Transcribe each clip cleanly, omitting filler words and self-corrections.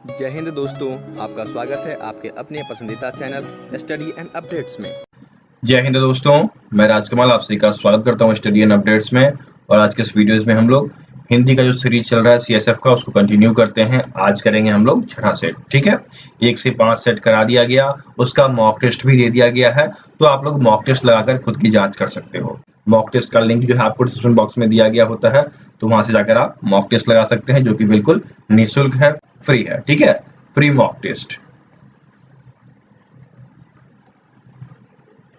जय हिंद दोस्तों, आपका स्वागत है आपके अपने पसंदीदा चैनल स्टडी एंड अपडेट्स में। जय हिंद दोस्तों, मैं राजकमल आपसे का स्वागत करता हूं स्टडी एंड अपडेट्स में। और आज के इस वीडियोस में हम लोग हिंदी का जो सीरीज चल रहा है सीएसएफ का, उसको कंटिन्यू करते हैं। आज करेंगे हम लोग छठा सेट। ठीक है, 1 से 5 सेट करा दिया गया, उसका मॉक टेस्ट भी दे दिया गया है, तो आप लोग मॉक टेस्ट लगाकर खुद की जांच कर सकते हो। मॉक टेस्ट का लिंक जो है आपको डिस्क्रिप्शन बॉक्स में दिया गया होता है, तो वहां से जाकर आप मॉक टेस्ट लगा सकते हैं, जो कि बिल्कुल निःशुल्क है, फ्री है। ठीक है, फ्री मॉक टेस्ट।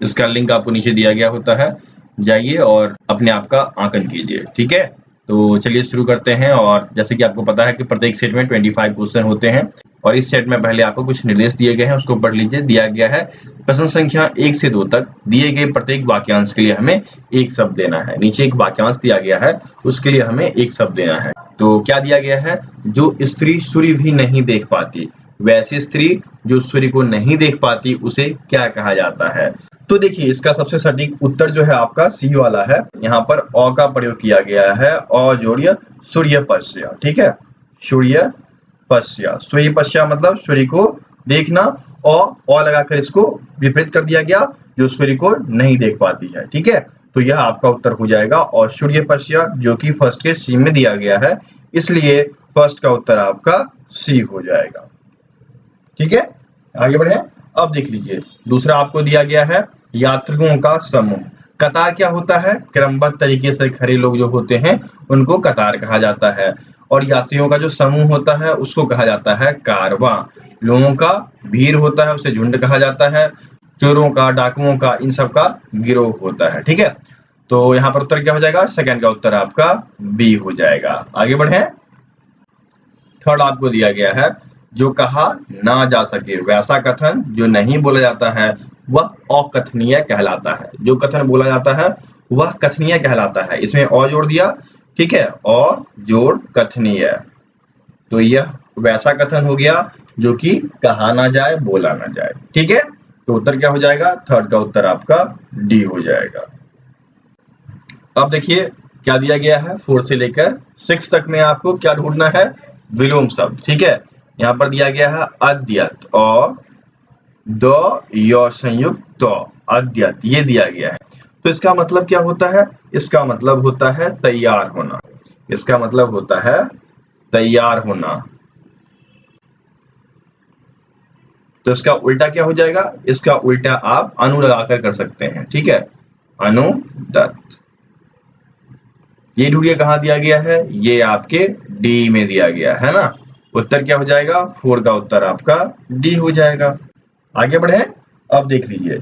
इसका लिंक आपको नीचे दिया गया होता है, जाइए और अपने आप का आंकन कीजिए। ठीक है, तो चलिए शुरू करते हैं। और जैसे कि आपको पता है कि प्रत्येक सेट में 25 क्वेश्चन होते हैं, और इस सेट में पहले आपको कुछ निर्देश दिए गए हैं, उसको पढ़ लीजिए। दिया गया है प्रश्न संख्या 1 से 2 तक दिए गए प्रत्येक वाक्यांश के लिए हमें एक शब्द देना है। नीचे एक वाक्यांश दिया गया है, उसके लिए हमें एक शब्द देना है। तो क्या दिया गया है? जो स्त्री सूर्य भी नहीं देख पाती, वैसी स्त्री जो सूर्य को नहीं देख पाती, उसे क्या कहा जाता है? तो देखिए, इसका सबसे सटीक उत्तर जो है आपका सी वाला है। यहाँ पर अ का प्रयोग किया गया है, अ जोड़िए सूर्यपश्य। ठीक है, सूर्यपश्य, सूर्यपश्य मतलब सूर्य को देखना, अ लगाकर इसको विपरीत कर दिया गया, जो सूर्य को नहीं देख पाती है। ठीक है, तो यह आपका उत्तर हो जाएगा। और सूर्यपश्य जो कि फर्स्ट के सी में दिया गया है, इसलिए फर्स्ट का उत्तर आपका सी हो जाएगा। ठीक है, आगे बढ़े। अब देख लीजिए, दूसरा आपको दिया गया है यात्रियों का समूह। कतार क्या होता है? क्रमबद्ध तरीके से खड़े लोग जो होते हैं, उनको कतार कहा जाता है। और यात्रियों का जो समूह होता है, उसको कहा जाता है कारवां। लोगों का भीड़ होता है, उसे झुंड कहा जाता है। चोरों का, डाकुओं का, इन सब का गिरोह होता है। ठीक है, तो यहाँ पर उत्तर क्या हो जाएगा? सेकंड का उत्तर आपका बी हो जाएगा। आगे बढ़े। थर्ड आपको दिया गया है, जो कहा ना जा सके वैसा कथन जो नहीं बोला जाता है, वह अकथनीय कहलाता है। जो कथन बोला जाता है वह कथनीय कहलाता है। इसमें अ जोड़ दिया। ठीक है, अ जोड़ कथनीय, तो यह वैसा कथन हो गया जो कि कहा ना जाए, बोला ना जाए। ठीक है, तो उत्तर क्या हो जाएगा? थर्ड का उत्तर आपका डी हो जाएगा। अब देखिए क्या दिया गया है, 4 से लेकर 6 तक में आपको क्या ढूंढना है? विलोम शब्द। ठीक है, यहाँ पर दिया गया है अद्यत, और द य संयुक्त त, अद्यत, ये दिया गया है। तो इसका मतलब क्या होता है? इसका मतलब होता है तैयार होना। इसका मतलब होता है तैयार होना। तो इसका उल्टा क्या हो जाएगा? इसका उल्टा आप अनु लगाकर कर सकते हैं। ठीक है, अनुदत्त। ये ढूंढिए कहाँ दिया गया है? ये आपके डी में दिया गया है ना। उत्तर क्या हो जाएगा? 4 का उत्तर आपका डी हो जाएगा। आगे बढ़े। अब देख लीजिए,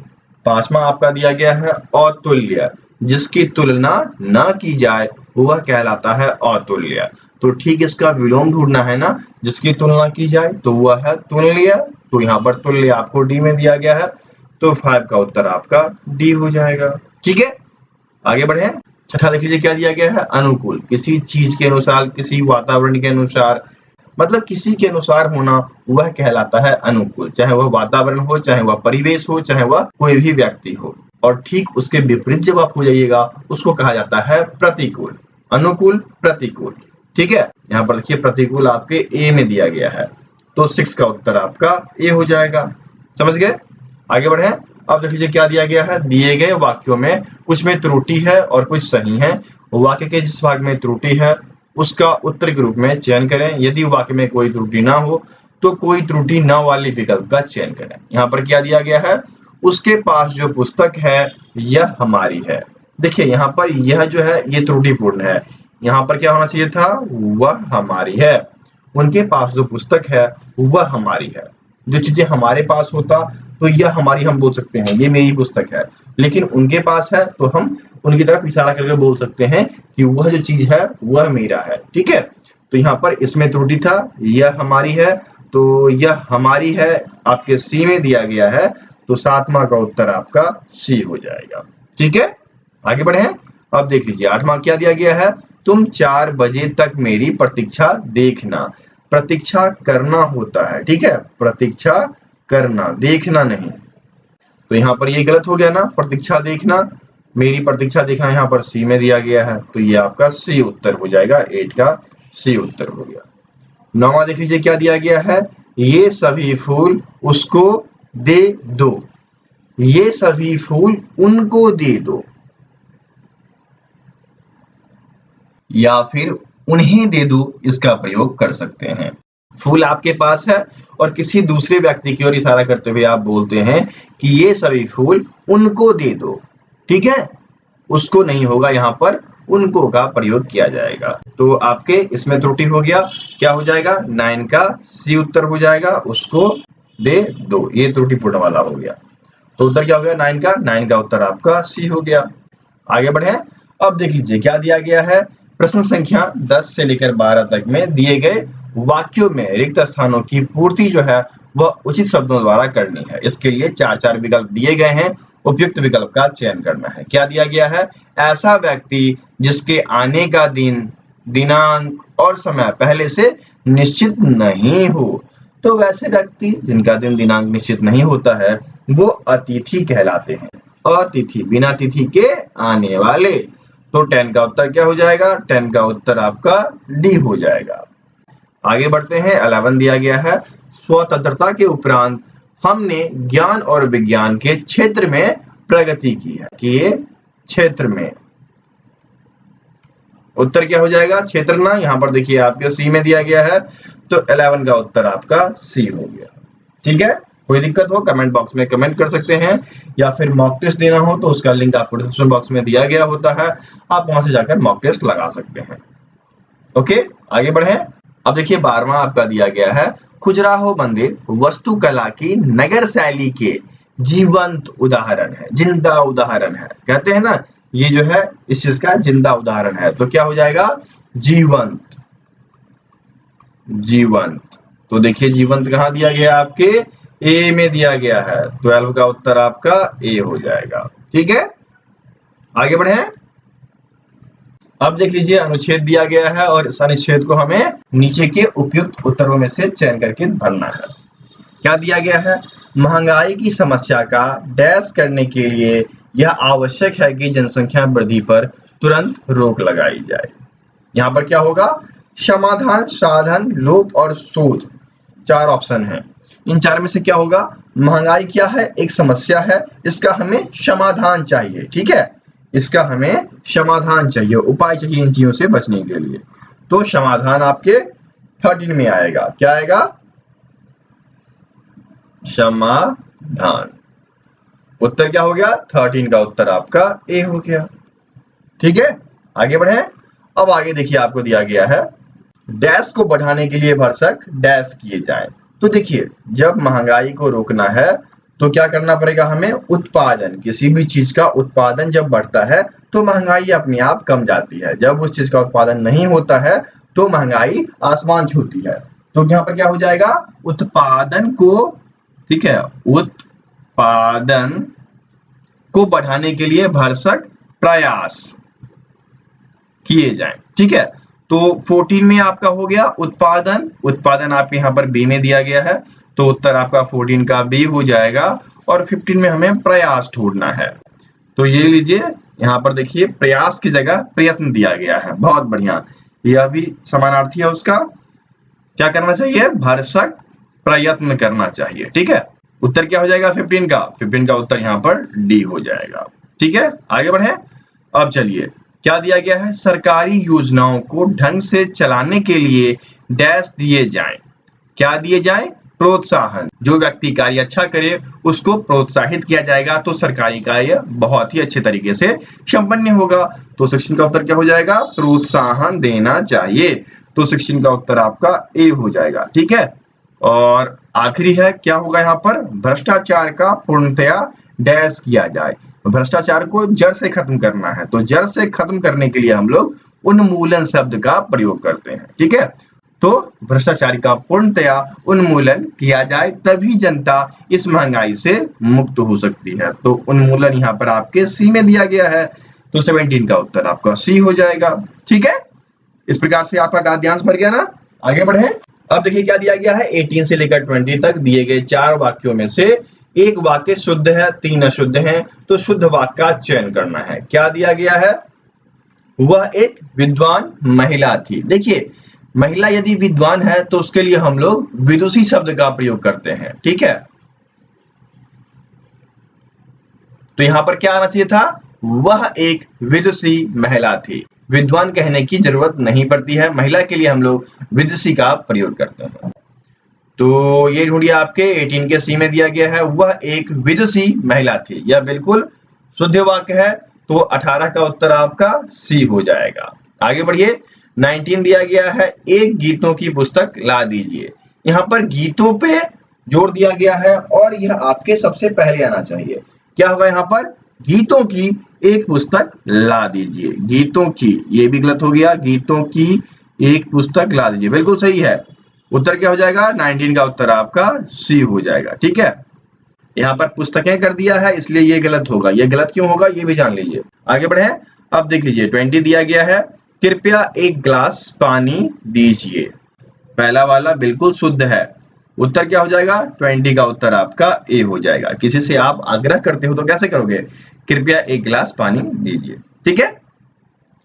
5वां आपका दिया गया है अतुल्य। जिसकी तुलना ना की जाए वह कहलाता है अतुल्य। तो ठीक इसका विलोम ढूंढना है ना, जिसकी तुलना की जाए, तो वह है तुल्य। तो यहाँ पर तुल्य आपको डी में दिया गया है, तो 5 का उत्तर आपका डी हो जाएगा। ठीक है, आगे बढ़े। छठा देख लीजिए क्या दिया गया है? अनुकूल। किसी चीज के अनुसार, किसी वातावरण के अनुसार, मतलब किसी के अनुसार होना, वह कहलाता है अनुकूल। चाहे वह वातावरण हो, चाहे वह परिवेश हो, चाहे वह कोई भी व्यक्ति हो। और ठीक उसके विपरीत जब आप हो जाइएगा, उसको कहा जाता है प्रतिकूल। अनुकूल, प्रतिकूल। ठीक है, यहाँ पर देखिए प्रतिकूल आपके ए में दिया गया है, तो 6 का उत्तर आपका ए हो जाएगा। समझ गए? आगे बढ़े। अब देख लीजिए क्या दिया गया है, दिए गए वाक्यों में कुछ में त्रुटि है और कुछ सही है। वाक्य के जिस भाग में त्रुटि है उसका उत्तर के रूप में चयन करें। यदि वाक्य में कोई त्रुटि ना हो तो कोई त्रुटि न वाले विकल्प का चयन करें। यहाँ पर क्या दिया गया है, उसके पास जो पुस्तक है यह हमारी है। देखिए यहाँ पर यह जो है ये त्रुटिपूर्ण है। यहाँ पर क्या होना चाहिए था, वह हमारी है। उनके पास जो पुस्तक है वह हमारी है। जो चीजें हमारे पास होता तो यह हमारी हम बोल सकते हैं, ये मेरी पुस्तक है। लेकिन उनके पास है तो हम उनकी तरफ इशारा करके बोल सकते हैं कि वह जो चीज है वह मेरा है। ठीक है, तो यहाँ पर इसमें त्रुटि था, यह हमारी है, तो यह हमारी है आपके सी में दिया गया है, तो 7वां का उत्तर आपका सी हो जाएगा। ठीक है, आगे बढ़े। अब देख लीजिए 8वां क्या दिया गया है, तुम 4 बजे तक मेरी प्रतीक्षा देखना। प्रतीक्षा करना होता है। ठीक है, प्रतीक्षा करना, देखना नहीं। तो यहाँ पर ये गलत हो गया ना, प्रतीक्षा देखना, मेरी प्रतीक्षा देखना यहाँ पर सी में दिया गया है, तो ये आपका सी उत्तर हो जाएगा। 8 का सी उत्तर हो गया। 9वां देख लीजिए क्या दिया गया है, ये सभी फूल उसको दे दो, ये सभी फूल उनको दे दो, या फिर उन्हें दे दो, इसका प्रयोग कर सकते हैं। फूल आपके पास है और किसी दूसरे व्यक्ति की ओर इशारा करते हुए आप बोलते हैं कि ये सभी फूल उनको दे दो, ठीक है, उसको नहीं होगा, यहाँ पर उनको का प्रयोग किया जाएगा। तो आपके इसमें त्रुटि हो गया, क्या हो जाएगा, 9 का सी उत्तर हो जाएगा, उसको दे दो, ये त्रुटिपूर्ण वाला हो गया। तो उत्तर क्या हो गया 9 का उत्तर आपका सी हो गया। आगे बढ़े, अब देख लीजिए क्या दिया गया है, प्रश्न संख्या 10 से लेकर 12 तक में दिए गए वाक्यों में रिक्त स्थानों की पूर्ति जो है वह उचित शब्दों द्वारा करनी है। इसके लिए 4 विकल्प दिए गए हैं, उपयुक्त विकल्प का चयन करना है। क्या दिया गया है, ऐसा व्यक्ति जिसके आने का दिन, दिनांक और समय पहले से निश्चित नहीं हो। तो वैसे व्यक्ति जिनका दिन दिनांक निश्चित नहीं होता है वो अतिथि कहलाते हैं, अतिथि, बिना तिथि के आने वाले। तो 10 का उत्तर क्या हो जाएगा, 10 का उत्तर आपका डी हो जाएगा। आगे बढ़ते हैं, 11 दिया गया है, स्वतंत्रता के उपरांत हमने ज्ञान और विज्ञान के क्षेत्र में प्रगति की है, कि ये क्षेत्र में, उत्तर क्या हो जाएगा, क्षेत्र ना, यहाँ पर देखिए आपके सी में दिया गया है, तो 11 का उत्तर आपका सी हो गया। ठीक है, कोई दिक्कत हो कमेंट बॉक्स में कमेंट कर सकते हैं, या फिर मॉक टेस्ट देना हो तो उसका लिंक आपको डिस्क्रिप्शन बॉक्स में दिया गया होता है, आप वहां से जाकर मॉक टेस्ट लगा सकते हैं। ओके, आगे बढ़े। अब देखिए 12वां आपका दिया गया है, खजुराहो मंदिर वास्तुकला की नगर शैली के जीवंत उदाहरण है, जिंदा उदाहरण है, कहते हैं ना, ये जो है इस चीज का जिंदा उदाहरण है। तो क्या हो जाएगा, जीवंत, जीवंत। तो देखिए जीवंत कहाँ दिया गया, आपके ए में दिया गया है, 12 का उत्तर आपका ए हो जाएगा। ठीक है, आगे बढ़े। अब देख लीजिए अनुच्छेद दिया गया है और इस अनुच्छेद को हमें नीचे के उपयुक्त उत्तरों में से चयन करके भरना है। क्या दिया गया है, महंगाई की समस्या का डैश करने के लिए यह आवश्यक है कि जनसंख्या वृद्धि पर तुरंत रोक लगाई जाए। यहाँ पर क्या होगा, समाधान, साधन, लोप और शोध, 4 ऑप्शन हैं। इन 4 में से क्या होगा, महंगाई क्या है, एक समस्या है, इसका हमें समाधान चाहिए। ठीक है, इसका हमें समाधान चाहिए, उपाय चाहिए इन चीजों से बचने के लिए। तो समाधान आपके 13 में आएगा, क्या आएगा, समाधान। उत्तर क्या हो गया, 13 का उत्तर आपका ए हो गया। ठीक है, आगे बढ़े। अब आगे देखिए आपको दिया गया है, डैश को बढ़ाने के लिए भरसक डैश किए जाए। तो देखिए जब महंगाई को रोकना है तो क्या करना पड़ेगा हमें, उत्पादन, किसी भी चीज का उत्पादन जब बढ़ता है तो महंगाई अपने आप कम जाती है। जब उस चीज का उत्पादन नहीं होता है तो महंगाई आसमान छूती है। तो यहाँ पर क्या हो जाएगा, उत्पादन को, ठीक है, उत्पादन को बढ़ाने के लिए भरसक प्रयास किए जाएं। ठीक है, तो 14 में आपका हो गया उत्पादन, उत्पादन आपके यहाँ पर बी में दिया गया है, तो उत्तर आपका 14 का बी हो जाएगा। और 15 में हमें प्रयास ढूंढना है, तो ये लीजिए यहाँ पर देखिए प्रयास की जगह प्रयत्न दिया गया है, बहुत बढ़िया, यह भी समानार्थी है उसका। क्या करना चाहिए, भरसक प्रयत्न करना चाहिए। ठीक है, उत्तर क्या हो जाएगा 15 का, 15 का उत्तर यहाँ पर डी हो जाएगा। ठीक है, आगे बढ़े। अब चलिए क्या दिया गया है, सरकारी योजनाओं को ढंग से चलाने के लिए डैश दिए जाएं। क्या दिए जाएं, प्रोत्साहन। जो व्यक्ति कार्य अच्छा करे उसको प्रोत्साहित किया जाएगा, तो सरकारी कार्य बहुत ही अच्छे तरीके से संपन्न होगा। तो 16 का उत्तर क्या हो जाएगा, प्रोत्साहन देना चाहिए। तो 16 का उत्तर आपका ए हो जाएगा। ठीक है, और आखिरी है, क्या होगा यहाँ पर, भ्रष्टाचार का पूर्णतया डैश किया जाए। भ्रष्टाचार को जड़ से खत्म करना है, तो जड़ से खत्म करने के लिए हम लोग उन्मूलन शब्द का प्रयोग करते हैं। ठीक है, तो भ्रष्टाचार का पूर्णतया उन्मूलन किया जाए, तभी जनता इस महंगाई से मुक्त हो सकती है। तो उन्मूलन यहाँ पर आपके सी में दिया गया है, तो 17 का उत्तर आपका सी हो जाएगा। ठीक है, इस प्रकार से आपका गद्यांश भर गया ना। आगे बढ़े। अब देखिए क्या दिया गया है, 18 से लेकर 20 तक दिए गए 4 वाक्यों में से एक वाक्य शुद्ध है, 3 अशुद्ध हैं, तो शुद्ध वाक्य का चयन करना है। क्या दिया गया है, वह एक विद्वान महिला थी। देखिए महिला यदि विद्वान है तो उसके लिए हम लोग विदुषी शब्द का प्रयोग करते हैं, ठीक है। तो यहां पर क्या आना चाहिए था, वह एक विदुषी महिला थी। विद्वान कहने की जरूरत नहीं पड़ती है, महिला के लिए हम लोग विदुषी का प्रयोग करते हैं। तो ये ढूंढिए, आपके 18 के सी में दिया गया है, वह एक विदुषी महिला थी। यह बिल्कुल शुद्ध वाक्य है, तो 18 का उत्तर आपका सी हो जाएगा। आगे बढ़िए, 19 दिया गया है, एक गीतों की पुस्तक ला दीजिए। यहाँ पर गीतों पे जोर दिया गया है और यह आपके सबसे पहले आना चाहिए। क्या होगा यहाँ पर, गीतों की एक पुस्तक ला दीजिए। गीतों की, ये भी गलत हो गया, गीतों की एक पुस्तक ला दीजिए, बिल्कुल सही है। उत्तर क्या हो जाएगा, 19 का उत्तर आपका सी हो जाएगा, ठीक है। यहाँ पर पुस्तकें कर दिया है, इसलिए ये गलत होगा। ये गलत क्यों होगा ये भी जान लीजिए। आगे बढ़े, अब देख लीजिए 20 दिया गया है, कृपया एक ग्लास पानी दीजिए। पहला वाला बिल्कुल शुद्ध है। उत्तर क्या हो जाएगा, 20 का उत्तर आपका ए हो जाएगा। किसी से आप आग्रह करते हो तो कैसे करोगे, कृपया एक गिलास पानी दीजिए, ठीक है।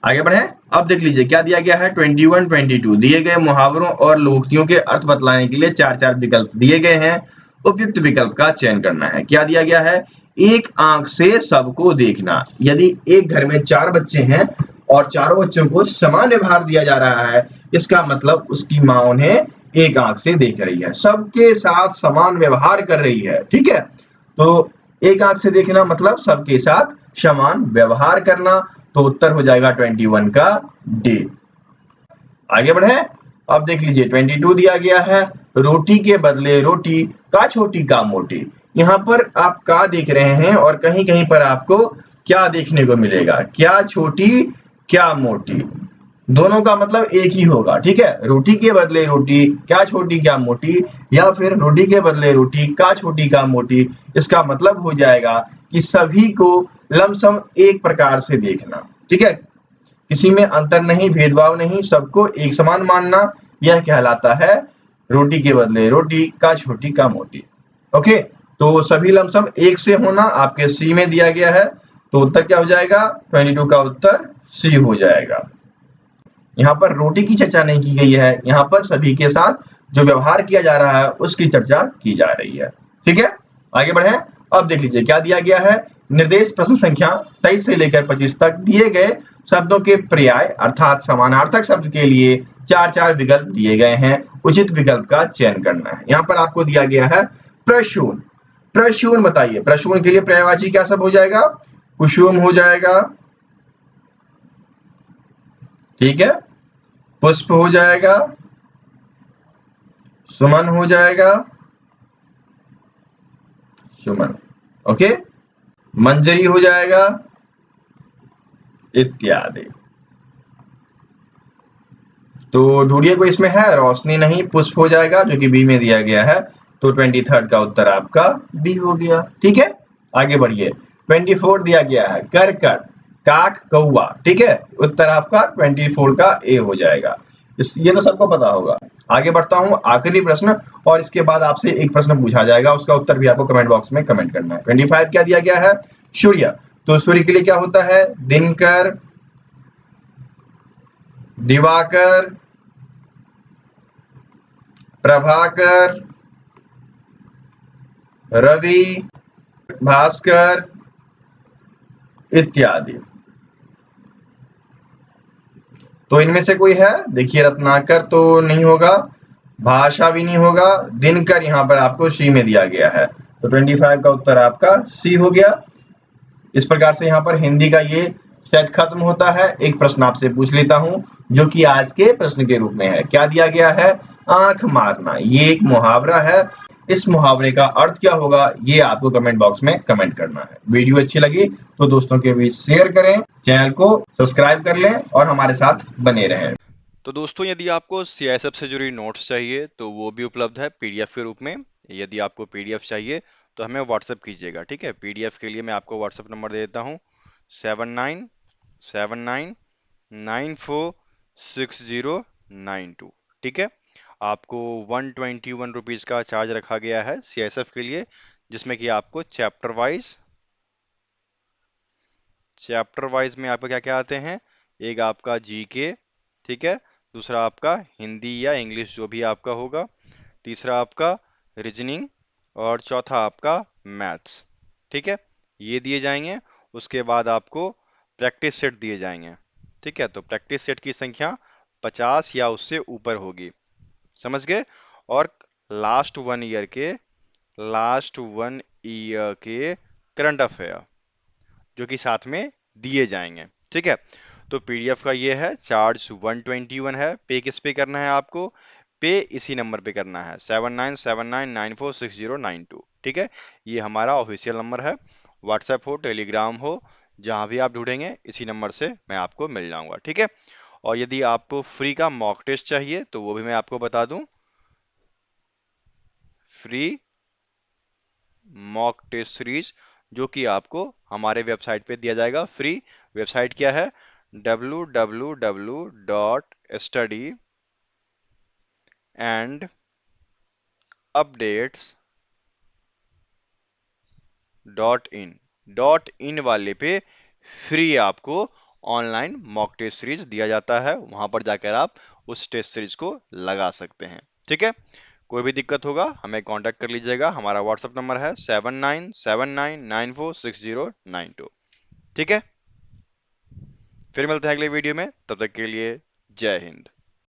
आगे बढ़े, अब देख लीजिए क्या दिया गया है, 21, 22 दिए गए मुहावरों और लोकोक्तियों के अर्थ बतलाने के लिए 4 विकल्प दिए गए हैं। उपयुक्त विकल्प का चयन करना है। क्या दिया गया है, एक आंख से सबको देखना। यदि एक घर में 4 बच्चे हैं और चारों बच्चों को समान व्यवहार दिया जा रहा है, इसका मतलब उसकी माँ उन्हें एक आंख से देख रही है, सबके साथ समान व्यवहार कर रही है, ठीक है। तो एक आंख से देखना मतलब सबके साथ समान व्यवहार करना। तो उत्तर हो जाएगा 21 का डी। आगे बढ़े, अब देख लीजिए 22 दिया गया है, रोटी के बदले रोटी, का छोटी का मोटी। यहाँ पर आप का देख रहे हैं और कहीं कहीं पर आपको क्या देखने को मिलेगा, क्या छोटी क्या मोटी, दोनों का मतलब एक ही होगा, ठीक है। रोटी के बदले रोटी, क्या छोटी क्या मोटी, या फिर रोटी के बदले रोटी, का छोटी का मोटी। इसका मतलब हो जाएगा कि सभी को लमसम एक प्रकार से देखना, ठीक है। किसी में अंतर नहीं, भेदभाव नहीं, सबको एक समान मानना, यह कहलाता है रोटी के बदले रोटी, का छोटी का मोटी। ओके, तो सभी लमसम एक से होना आपके सी में दिया गया है। तो उत्तर क्या हो जाएगा, 22 का उत्तर सी हो जाएगा। यहाँ पर रोटी की चर्चा नहीं की गई है, यहाँ पर सभी के साथ जो व्यवहार किया जा रहा है उसकी चर्चा की जा रही है, ठीक है। आगे बढ़े, अब देख लीजिए क्या दिया गया है, निर्देश प्रश्न संख्या 23 से लेकर 25 तक दिए गए शब्दों के पर्याय अर्थात समानार्थक शब्द के लिए 4 विकल्प दिए गए हैं। उचित विकल्प का चयन करना है। यहाँ पर आपको दिया गया है प्रसून। प्रसून बताइए, प्रसून के लिए पर्यायवाची क्या सब हो जाएगा, कुसुम हो जाएगा, ठीक है, पुष्प हो जाएगा, सुमन हो जाएगा, सुमन, ओके, मंजरी हो जाएगा, इत्यादि। तो ढूंढिए कोई इसमें है, रोशनी नहीं, पुष्प हो जाएगा जो कि बी में दिया गया है। तो 23 का उत्तर आपका बी हो गया, ठीक है। आगे बढ़िए, 24 दिया गया है, करकट, काक, कौवा, ठीक है। उत्तर आपका 24 का ए हो जाएगा। ये तो सबको पता होगा। आगे बढ़ता हूं, आखिरी प्रश्न, और इसके बाद आपसे एक प्रश्न पूछा जाएगा, उसका उत्तर भी आपको कमेंट बॉक्स में कमेंट करना है। 25 क्या दिया गया है, सूर्य। तो सूर्य के लिए क्या होता है, दिनकर, दिवाकर, प्रभाकर, रवि, भास्कर इत्यादि। तो इनमें से कोई है, देखिए रत्नाकर तो नहीं होगा, भाषा भी नहीं होगा, दिनकर यहाँ पर आपको सी में दिया गया है। तो 25 का उत्तर आपका सी हो गया। इस प्रकार से यहाँ पर हिंदी का ये सेट खत्म होता है। एक प्रश्न आपसे पूछ लेता हूं जो कि आज के प्रश्न के रूप में है। क्या दिया गया है, आंख मारना, ये एक मुहावरा है। इस मुहावरे का अर्थ क्या होगा ये आपको कमेंट बॉक्स में कमेंट करना है। वीडियो अच्छी लगी तो दोस्तों के बीच शेयर करें, चैनल को सब्सक्राइब कर लें और हमारे साथ बने रहें। तो दोस्तों यदि आपको सीआईएसएफ से जुड़ी नोट्स चाहिए तो वो भी उपलब्ध है पीडीएफ के रूप में। यदि आपको पीडीएफ चाहिए तो हमें व्हाट्सएप कीजिएगा, ठीक है। पीडीएफ के लिए मैं आपको व्हाट्सएप नंबर दे देता हूँ, 7979946092, ठीक है। आपको 121 रुपीज़ का चार्ज रखा गया है सीआईएसएफ के लिए, जिसमें कि आपको चैप्टर वाइज में आपको क्या क्या आते हैं, एक आपका जीके, ठीक है, दूसरा आपका हिंदी या इंग्लिश जो भी आपका होगा, तीसरा आपका रीजनिंग, और चौथा आपका मैथ्स। ठीक है, ये दिए जाएंगे। उसके बाद आपको प्रैक्टिस सेट दिए जाएंगे। ठीक है, तो प्रैक्टिस सेट की संख्या 50 या उससे ऊपर होगी, समझ गए। और लास्ट वन ईयर के लास्ट वन ईयर के करंट अफेयर जो कि साथ में दिए जाएंगे। ठीक है, तो पीडीएफ का ये है, चार्ज 121 है। पे किस पे करना है आपको? पे इसी नंबर पे करना है, 7979946092। ठीक है, ये हमारा ऑफिशियल नंबर है। व्हाट्सएप हो, टेलीग्राम हो, जहां भी आप ढूंढेंगे इसी नंबर से मैं आपको मिल जाऊंगा। ठीक है, और यदि आपको फ्री का मॉक टेस्ट चाहिए तो वो भी मैं आपको बता दूं। फ्री मॉक टेस्ट सीरीज जो कि आपको हमारे वेबसाइट पे दिया जाएगा फ्री। वेबसाइट क्या है? www.studyandupdates.in। डॉट इन वाले पे फ्री आपको ऑनलाइन मॉक टेस्ट सीरीज दिया जाता है, वहां पर जाकर आप उस टेस्ट सीरीज को लगा सकते हैं। ठीक है, कोई भी दिक्कत होगा हमें कांटेक्ट कर लीजिएगा। हमारा व्हाट्सएप नंबर है 7979946092। ठीक है, फिर मिलते हैं अगले वीडियो में, तब तक के लिए जय हिंद।